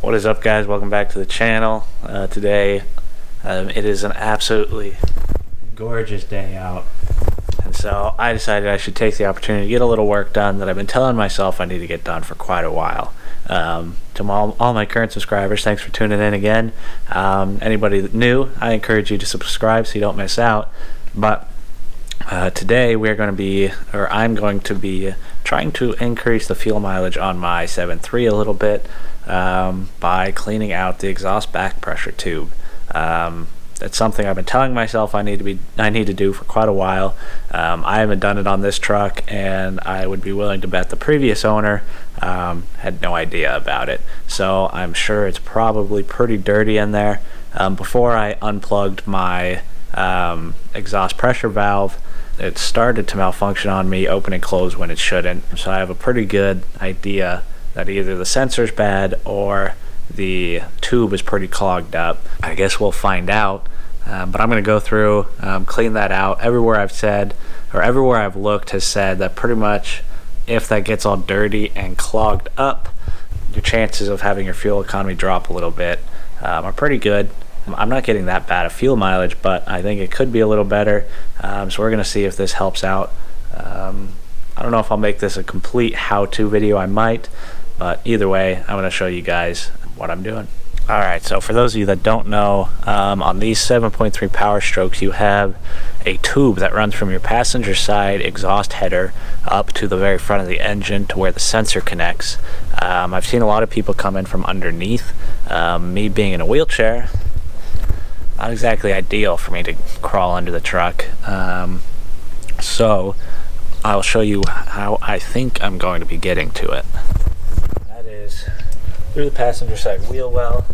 What is up, guys? Welcome back to the channel. Today it is an absolutely gorgeous day out, and so I decided I should take the opportunity to get a little work done that I've been telling myself I need to get done for quite a while. To all my current subscribers, thanks for tuning in again. Anybody new, I encourage you to subscribe so you don't miss out. But today I'm going to be trying to increase the fuel mileage on my 7.3 a little bit by cleaning out the exhaust back pressure tube. That's something I've been telling myself I need to do for quite a while. I haven't done it on this truck, and I would be willing to bet the previous owner had no idea about it. So I'm sure it's probably pretty dirty in there. Before I unplugged my exhaust pressure valve, it started to malfunction on me, open and close when it shouldn't. So I have a pretty good idea that either the sensor's bad or the tube is pretty clogged up. I guess we'll find out. But I'm going to go through, clean that out. Everywhere I've looked has said that pretty much if that gets all dirty and clogged up, your chances of having your fuel economy drop a little bit are pretty good. I'm not getting that bad of fuel mileage, but I think it could be a little better. So we're going to see if this helps out. I don't know if I'll make this a complete how-to video. I might, but either way, I'm going to show you guys what I'm doing. Alright, so for those of you that don't know, on these 7.3 Powerstrokes, you have a tube that runs from your passenger side exhaust header up to the very front of the engine to where the sensor connects. I've seen a lot of people come in from underneath. Me being in a wheelchair, not exactly ideal for me to crawl under the truck. So I'll show you how I think I'm going to be getting to it. That is through the passenger side wheel well.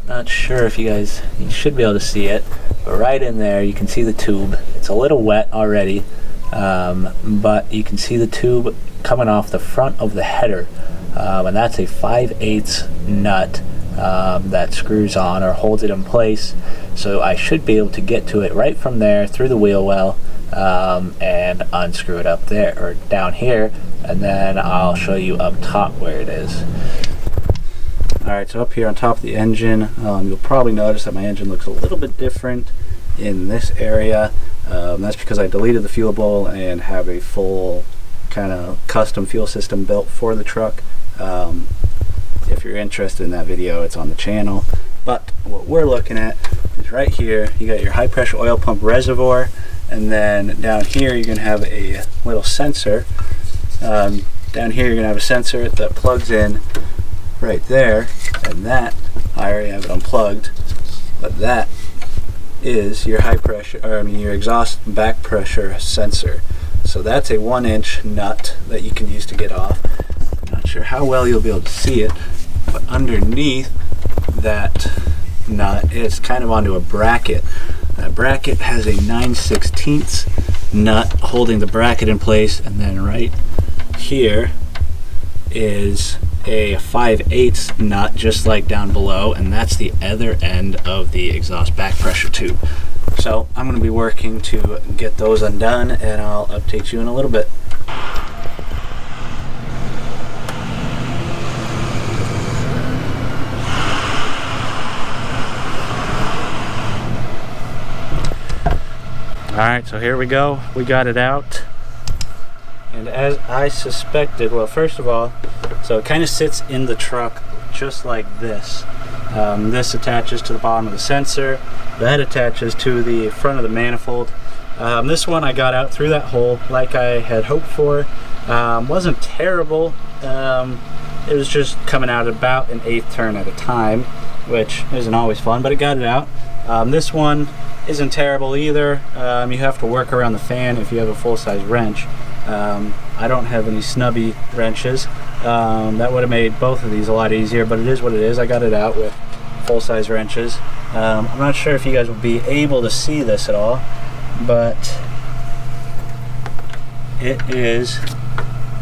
Not sure if you should be able to see it, but right in there you can see the tube. It's a little wet already, but you can see the tube coming off the front of the header, and that's a 5/8 nut that screws on or holds it in place. So I should be able to get to it right from there through the wheel well and unscrew it up there or down here, and then I'll show you up top where it is. Alright, so up here on top of the engine, you'll probably notice that my engine looks a little bit different in this area. That's because I deleted the fuel bowl and have a full kind of custom fuel system built for the truck. If you're interested in that video, it's on the channel. But what we're looking at is right here, you got your high pressure oil pump reservoir, and then down here you're going to have a little sensor. Down here you're going to have a sensor that plugs in right there, and that, I already have it unplugged, but that is your your exhaust back pressure sensor. So that's a 1-inch nut that you can use to get off. I'm not sure how well you'll be able to see it, but underneath that nut it's kind of onto a bracket. That bracket has a 9/16 nut holding the bracket in place, and then right here is a 5/8 nut just like down below, and that's the other end of the exhaust back pressure tube. So I'm going to be working to get those undone, and I'll update you in a little bit. Alright, so here we go. We got it out. And as I suspected, well, first of all, so it kind of sits in the truck just like this. This attaches to the bottom of the sensor. That attaches to the front of the manifold. This one I got out through that hole like I had hoped for. Wasn't terrible. It was just coming out about an 1/8 turn at a time, which isn't always fun, but it got it out. This one isn't terrible either. You have to work around the fan if you have a full-size wrench. I don't have any snubby wrenches. That would have made both of these a lot easier, but it is what it is. I got it out with full-size wrenches. I'm not sure if you guys will be able to see this at all, but it is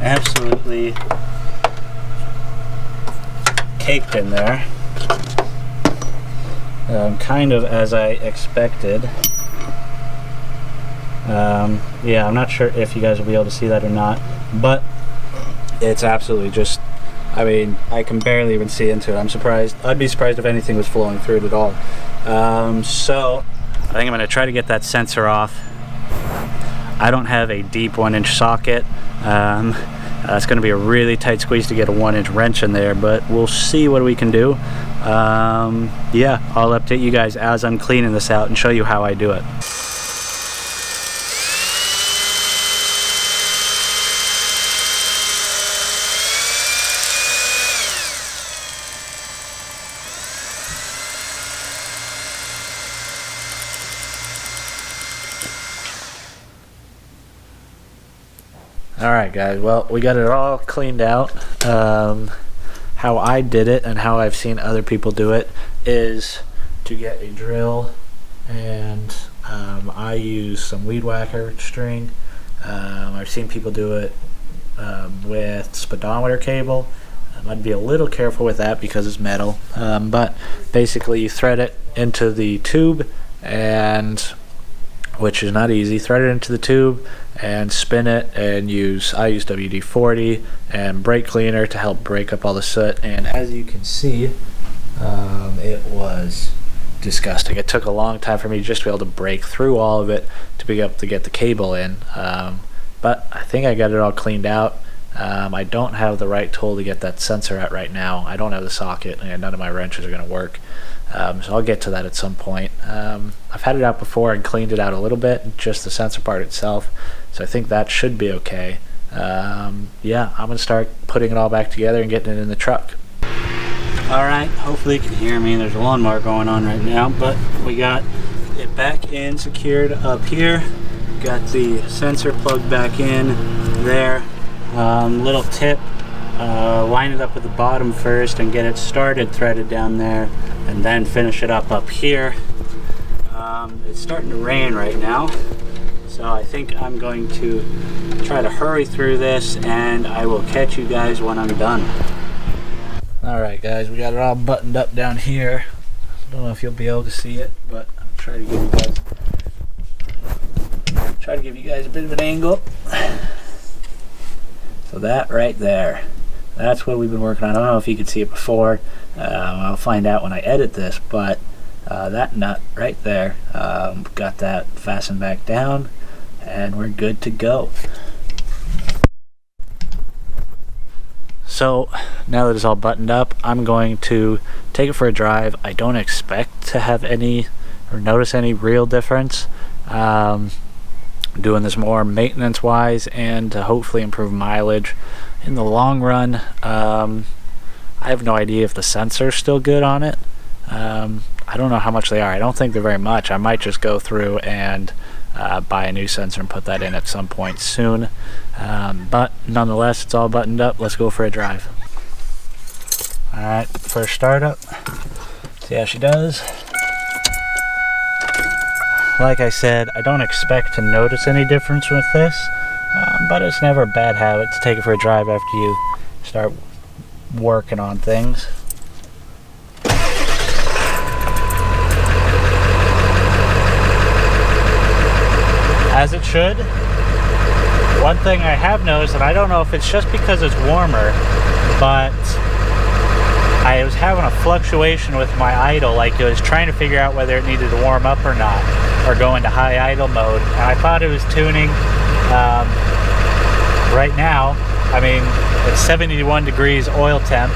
absolutely caked in there. Kind of as I expected. Yeah, I'm not sure if you guys will be able to see that or not, but it's absolutely just I mean, I can barely even see into it. I'm surprised. I'd be surprised if anything was flowing through it at all. So I think I'm going to try to get that sensor off. I don't have a deep 1-inch socket. It's going to be a really tight squeeze to get a 1-inch wrench in there, but we'll see what we can do. Yeah, I'll update you guys as I'm cleaning this out and show you how I do it. Alright guys, well, we got it all cleaned out. How I did it and how I've seen other people do it is to get a drill, and I use some weed whacker string. I've seen people do it with speedometer cable. I'd be a little careful with that because it's metal, but basically you thread it into the tube, and which is not easy. Thread it into the tube and spin it, and I use WD-40 and brake cleaner to help break up all the soot. And as you can see, it was disgusting. It took a long time for me just to be able to break through all of it to be able to get the cable in, but I think I got it all cleaned out. I don't have the right tool to get that sensor out right now. I don't have the socket, and none of my wrenches are going to work. So I'll get to that at some point. I've had it out before and cleaned it out a little bit, just the sensor part itself, so I think that should be okay. Yeah, I'm going to start putting it all back together and getting it in the truck. Alright, hopefully you can hear me. There's a lawnmower going on right now, but we got it back in, secured up here. Got the sensor plugged back in there. Little tip, line it up at the bottom first and get it started threaded down there, and then finish it up here. It's starting to rain right now, so I think I'm going to try to hurry through this, and I will catch you guys when I'm done. Alright guys, we got it all buttoned up down here. I don't know if you'll be able to see it, but I'll try to give you guys a bit of an angle. So that right there, that's what we've been working on. I don't know if you could see it before. I'll find out when I edit this, but that nut right there, got that fastened back down, and we're good to go. So now that it's all buttoned up, I'm going to take it for a drive. I don't expect to have any or notice any real difference. Doing this more maintenance wise and to hopefully improve mileage in the long run. I have no idea if the sensor's still good on it. I don't know how much they are. I don't think they're very much. I might just go through and buy a new sensor and put that in at some point soon. But nonetheless, it's all buttoned up. Let's go for a drive. Alright, first startup. See how she does. Like I said, I don't expect to notice any difference with this, but it's never a bad habit to take it for a drive after you start working on things. As it should. One thing I have noticed, and I don't know if it's just because it's warmer, but I was having a fluctuation with my idle, like I was trying to figure out whether it needed to warm up or not, or go into high idle mode, and I thought it was tuning. Right now, I mean, it's 71 degrees oil temp,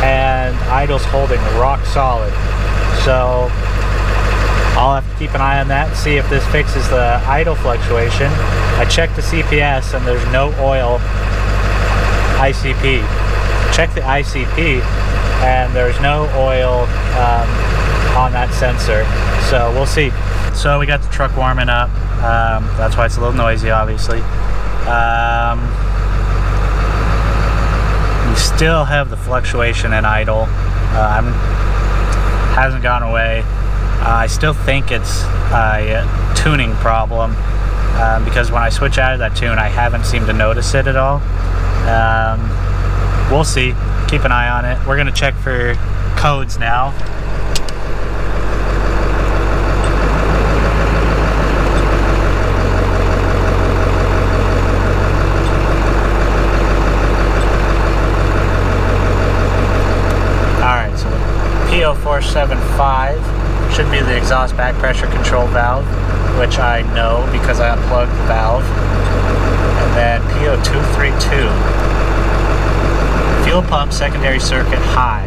and idle's holding rock solid, so I'll have to keep an eye on that and see if this fixes the idle fluctuation. I checked the CPS and there's no oil ICP. Check the ICP and there's no oil on that sensor, so we'll see. So we got the truck warming up. That's why it's a little noisy, obviously. We still have the fluctuation in idle. Hasn't gone away. I still think it's a tuning problem, because when I switch out of that tune, I haven't seemed to notice it at all. We'll see. Keep an eye on it. We're going to check for codes now. 5475 should be the exhaust back pressure control valve, which I know because I unplugged the valve. And then P0232. Fuel pump secondary circuit high.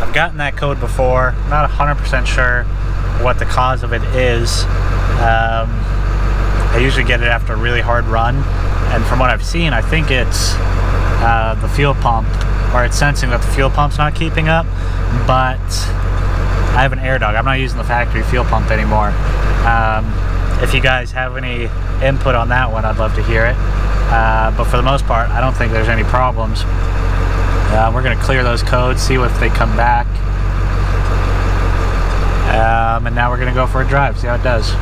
I've gotten that code before. I'm not 100% sure what the cause of it is. I usually get it after a really hard run, and from what I've seen, I think it's the fuel pump, or it's sensing that the fuel pump's not keeping up. But I have an air dog. I'm not using the factory fuel pump anymore. If you guys have any input on that one, I'd love to hear it. But for the most part, I don't think there's any problems. We're going to clear those codes, see if they come back. And now we're going to go for a drive, see how it does.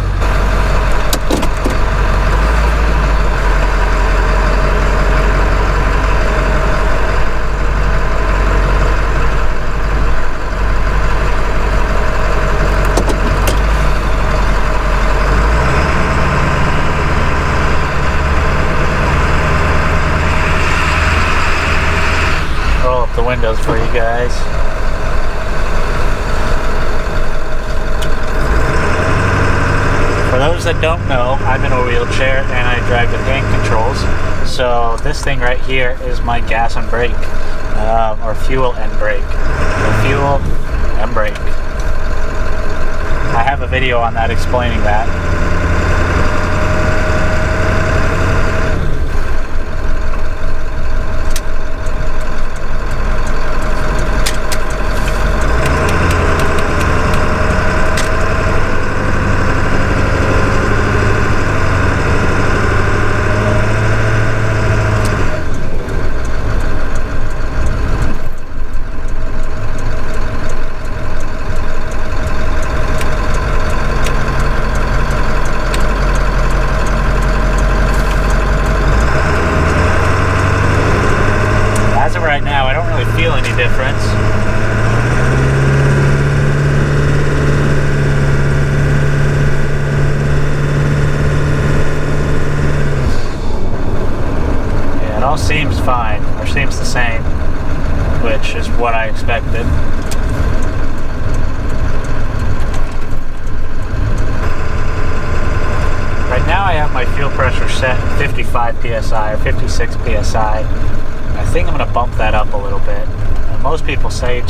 Roll up the windows for you guys. For those that don't know, I'm in a wheelchair and I drive with hand controls. So this thing right here is my gas and brake, or fuel and brake. Fuel and brake. I have a video on that explaining that. Right now, I don't really feel any difference. Yeah, it all seems fine, or seems the same, which is what I expected. Right now I have my fuel pressure set at 55 psi or 56 psi. I think I'm going to bump that up a little bit. Most people say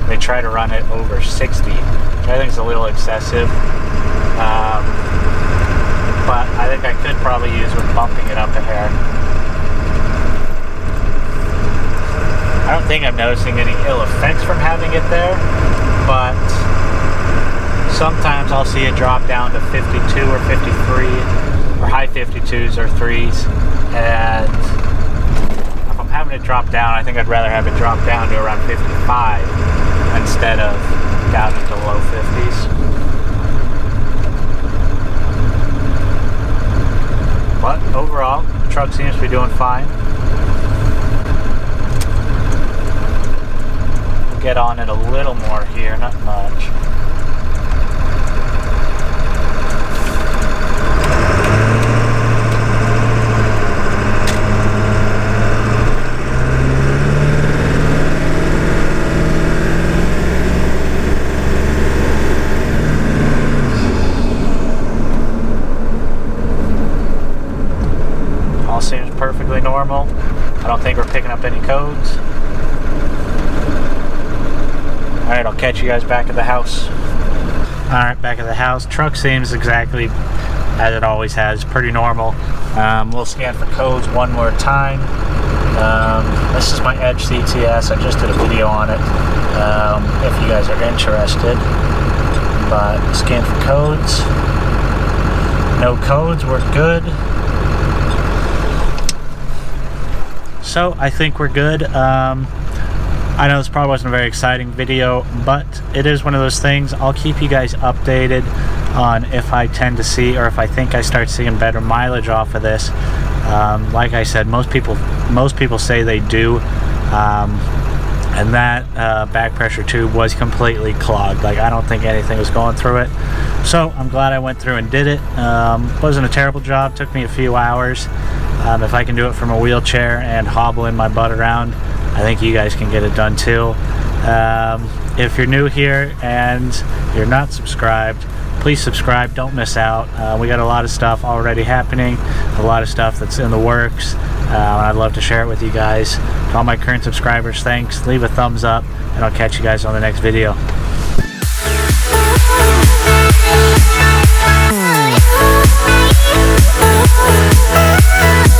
they try to run it over 60, which I think is a little excessive. But I think I could probably use with bumping it up a hair. I don't think I'm noticing any ill effects from having it there, but sometimes I'll see it drop down to 52 or 53, or high 52s or 3s, and having it drop down, I think I'd rather have it drop down to around 55 instead of down into low 50s. But overall, the truck seems to be doing fine. We'll get on it a little more here, not much. Seems perfectly normal. I don't think we're picking up any codes. Alright, I'll catch you guys back at the house. Alright, back at the house. Truck seems exactly as it always has, pretty normal. We'll scan for codes one more time. This is my Edge CTS. I just did a video on it, if you guys are interested. But scan for codes. No codes, we're good. So I think we're good. I know this probably wasn't a very exciting video, but it is one of those things. I'll keep you guys updated on if I tend to see, or if I think I start seeing better mileage off of this. Like I said, most people say they do, and that back pressure tube was completely clogged. Like, I don't think anything was going through it. So I'm glad I went through and did it. Wasn't a terrible job. Took me a few hours. If I can do it from a wheelchair and hobbling my butt around, I think you guys can get it done too. If you're new here and you're not subscribed, please subscribe. Don't miss out. We got a lot of stuff already happening, a lot of stuff that's in the works. I'd love to share it with you guys. To all my current subscribers, thanks. Leave a thumbs up, and I'll catch you guys on the next video. We'll be right back.